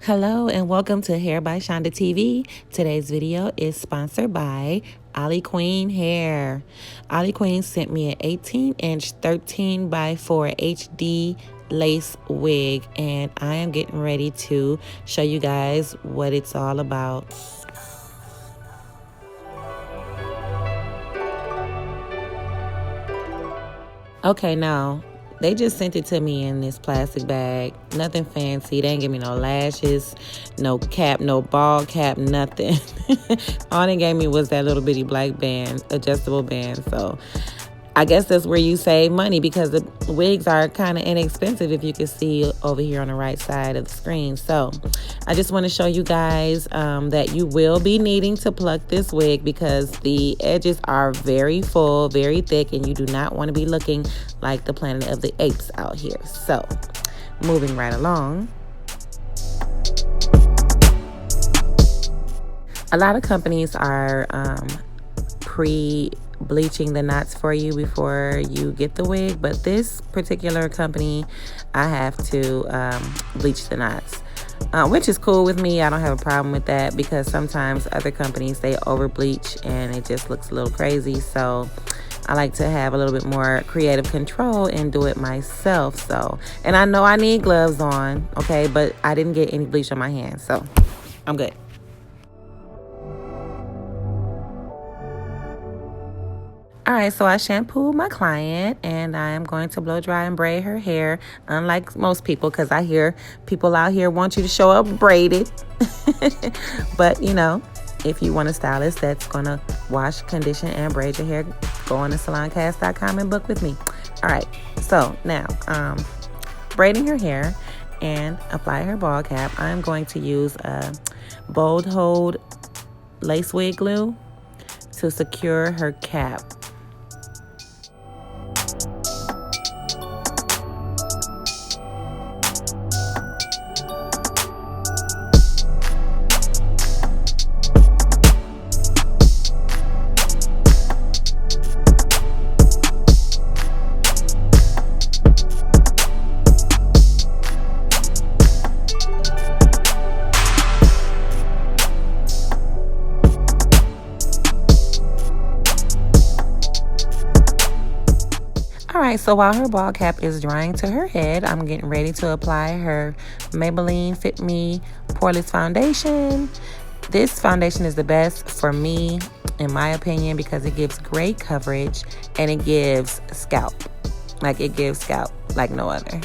Hello and welcome to Hairbyshaunda TV. Today's video is sponsored by Aliqueen Hair. Aliqueen sent me an 18-inch 13 by 4 HD lace wig, and I am getting ready to show you guys what it's all about. Okay, now they just sent it to me in this plastic bag. Nothing fancy. They didn't give me no lashes, no cap, no ball cap, nothing. All they gave me was that little bitty black band, adjustable band. So I guess that's where you save money, because the wigs are kind of inexpensive, if you can see over here on the right side of the screen. So I just want to show you guys that you will be needing to pluck this wig, because the edges are very full, very thick, and you do not want to be looking like the Planet of the Apes out here. So moving right along. A lot of companies are bleaching the knots for you before you get the wig, but this particular company, I have to bleach the knots, which is cool with me. I don't have a problem with that, because sometimes other companies, they over bleach and it just looks a little crazy. So I like to have a little bit more creative control and do it myself. So, and I know I need gloves on, okay, but I didn't get any bleach on my hands, so I'm good. All right, so I shampooed my client, and I am going to blow dry and braid her hair, unlike most people, because I hear people out here want you to show up braided. But, you know, if you want a stylist that's going to wash, condition, and braid your hair, go on to saloncast.com and book with me. All right, so now, braiding her hair and apply her ball cap, I'm going to use a Bold Hold lace wig glue to secure her cap. Alright, so while her ball cap is drying to her head, I'm getting ready to apply her Maybelline Fit Me Poreless Foundation. This foundation is the best for me, in my opinion, because it gives great coverage and it gives scalp. It gives scalp like no other.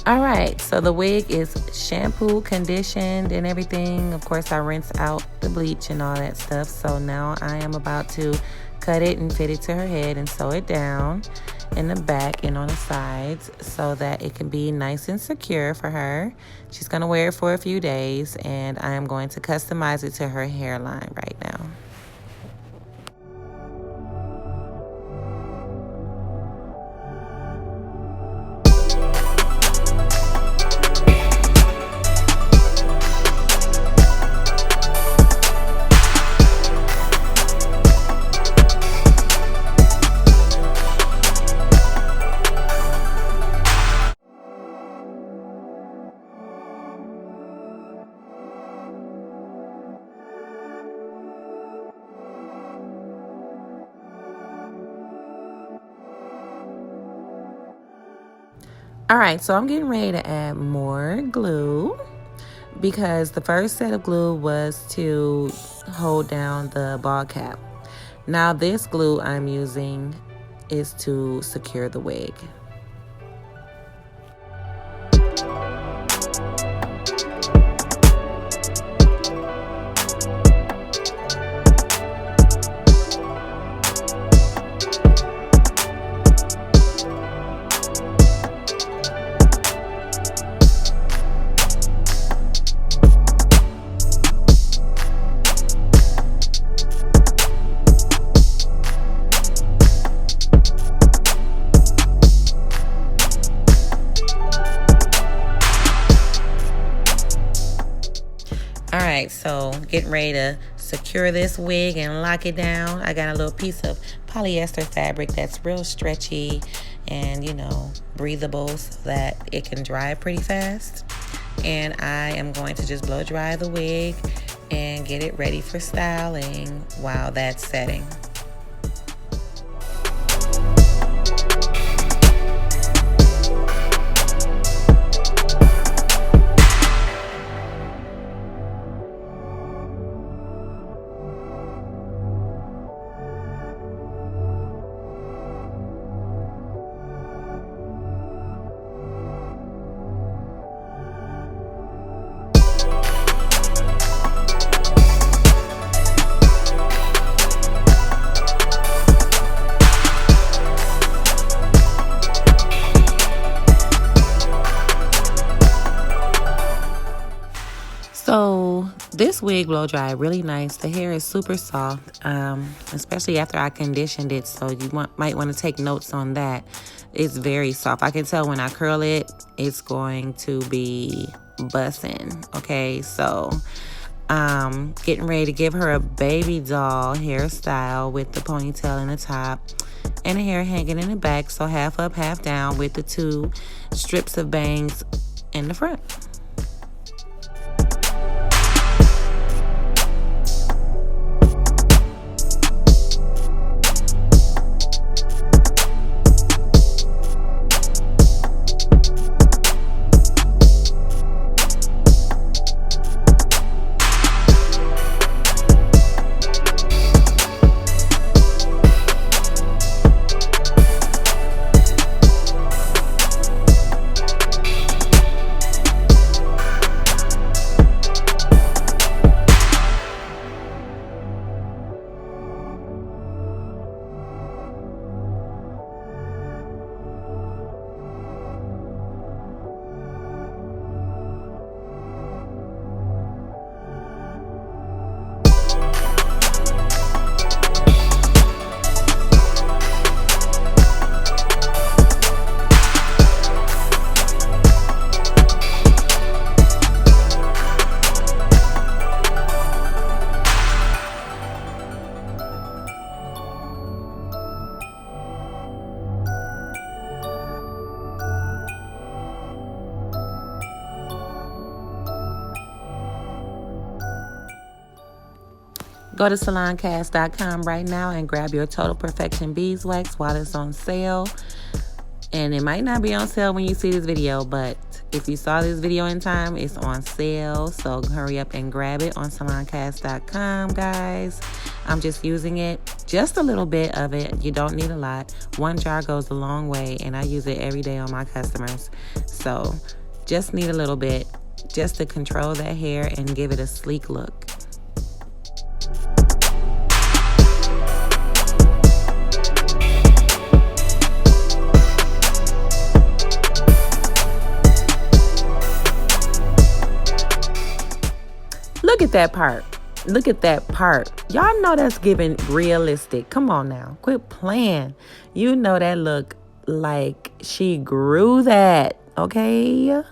Alright, so the wig is shampoo, conditioned, and everything. Of course, I rinse out the bleach and all that stuff. So now I am about to cut it and fit it to her head and sew it down in the back and on the sides so that it can be nice and secure for her. She's going to wear it for a few days, and I am going to customize it to her hairline right now. All right, so I'm getting ready to add more glue because the first set of glue was to hold down the ball cap. Now this glue I'm using is to secure the wig. Alright, so getting ready to secure this wig and lock it down. I got a little piece of polyester fabric that's real stretchy and, you know, breathable so that it can dry pretty fast. And I am going to just blow dry the wig and get it ready for styling while that's setting. So this wig blow dry really nice. The hair is super soft, especially after I conditioned it. So you might want to take notes on that. It's very soft. I can tell when I curl it, it's going to be bussin'. Okay, so getting ready to give her a baby doll hairstyle with the ponytail in the top and the hair hanging in the back. So half up, half down with the 2 strips of bangs in the front. Go to saloncast.com right now and grab your Total Perfection beeswax while it's on sale. And it might not be on sale when you see this video, but if you saw this video in time, it's on sale. So hurry up and grab it on saloncast.com, guys. I'm just using it, just a little bit of it. You don't need a lot. 1 jar goes a long way, and I use it every day on my customers. So just need a little bit just to control that hair and give it a sleek look. Look at that part. Look at that part. Y'all know that's giving realistic. Come on now. Quit playing. You know that look like she grew that. Okay?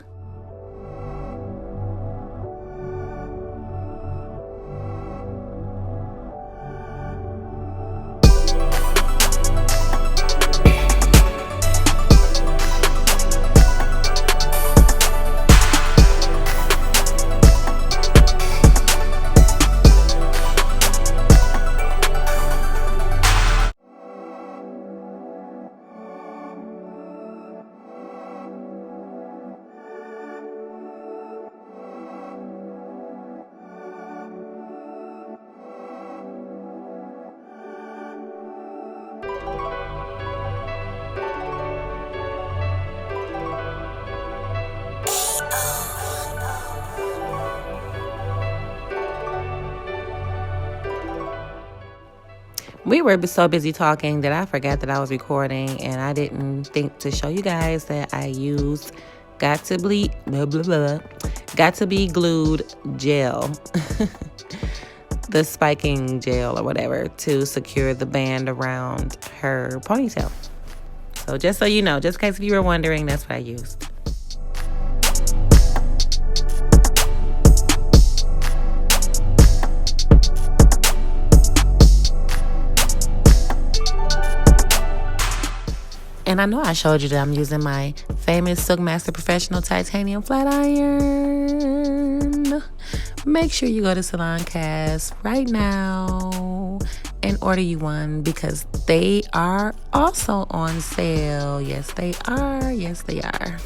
We were so busy talking that I forgot that I was recording, and I didn't think to show you guys that I used Got to Be Glued gel, the spiking gel or whatever, to secure the band around her ponytail. So just so you know, just in case if you were wondering, that's what I used. And I know I showed you that I'm using my famous Silkmaster Professional Titanium Flat Iron. Make sure you go to SalonCast right now and order you one, because they are also on sale. Yes, they are. Yes, they are.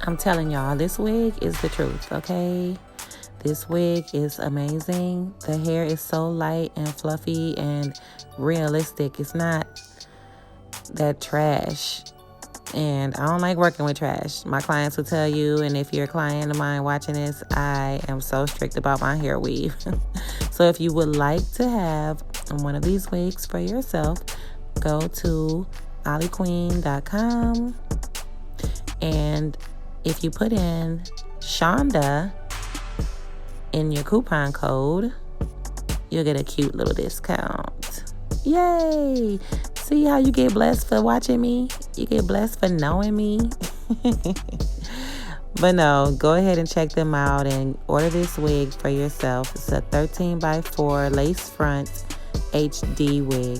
I'm telling y'all, this wig is the truth, okay? This wig is amazing. The hair is so light and fluffy and realistic. It's not that trash. And I don't like working with trash. My clients will tell you, and if you're a client of mine watching this, I am so strict about my hair weave. So if you would like to have one of these wigs for yourself, go to Aliqueen.com, and if you put in Shaunda in your coupon code, you'll get a cute little discount. Yay! See how you get blessed for watching me? You get blessed for knowing me. But no, go ahead and check them out and order this wig for yourself. It's a 13x4 lace front HD wig.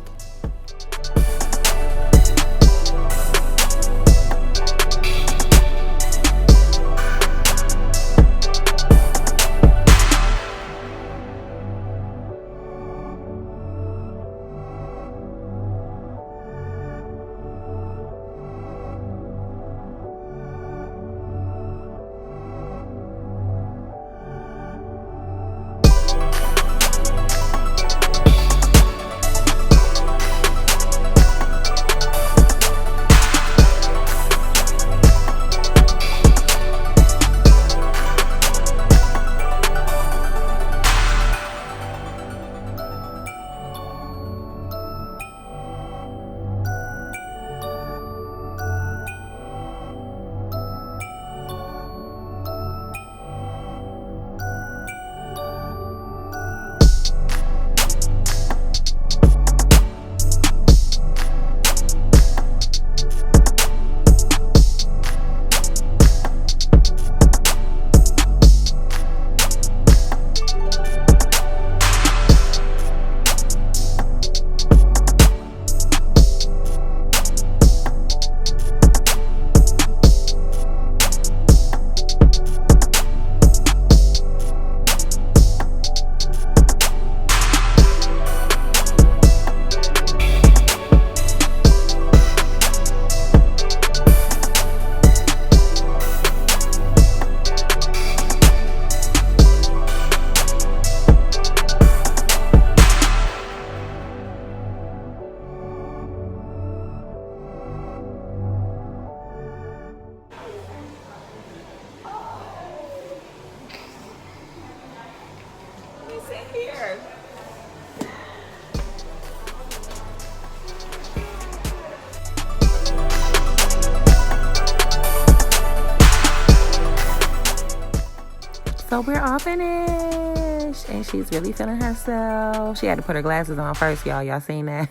So we're all finished, and she's really feeling herself. She had to put her glasses on first, y'all. Y'all seen that?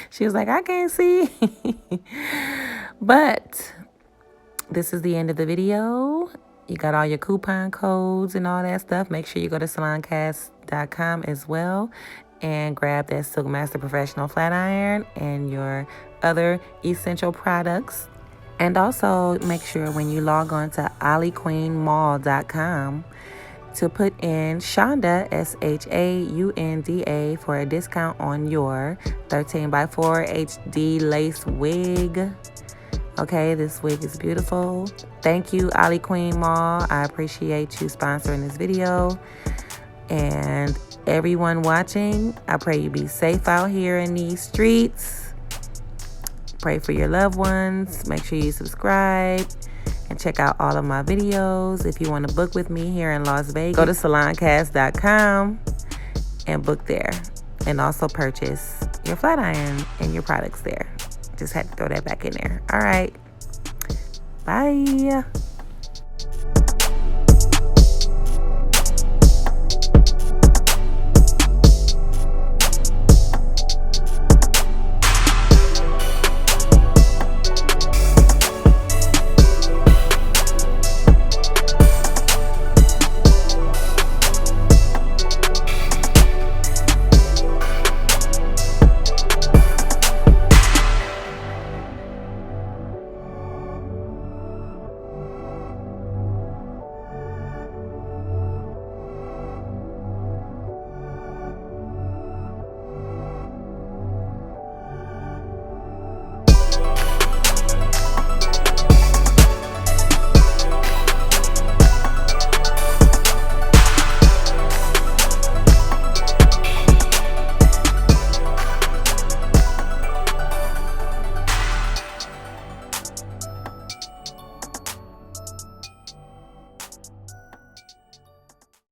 She was like, I can't see. But this is the end of the video. You got all your coupon codes and all that stuff. Make sure you go to saloncast.com as well and grab that Silk Master Professional Flat Iron and your other essential products. And also make sure when you log on to Aliqueenmall.com to put in Shaunda, SHAUNDA, for a discount on your 13x4 HD lace wig. Okay, this wig is beautiful. Thank you, Aliqueenmall. I appreciate you sponsoring this video. And everyone watching, I pray you be safe out here in these streets. Pray for your loved ones. Make sure you subscribe and check out all of my videos. If you want to book with me here in Las Vegas, go to saloncast.com and book there. And also purchase your flat iron and your products there. Just had to throw that back in there. All right. Bye.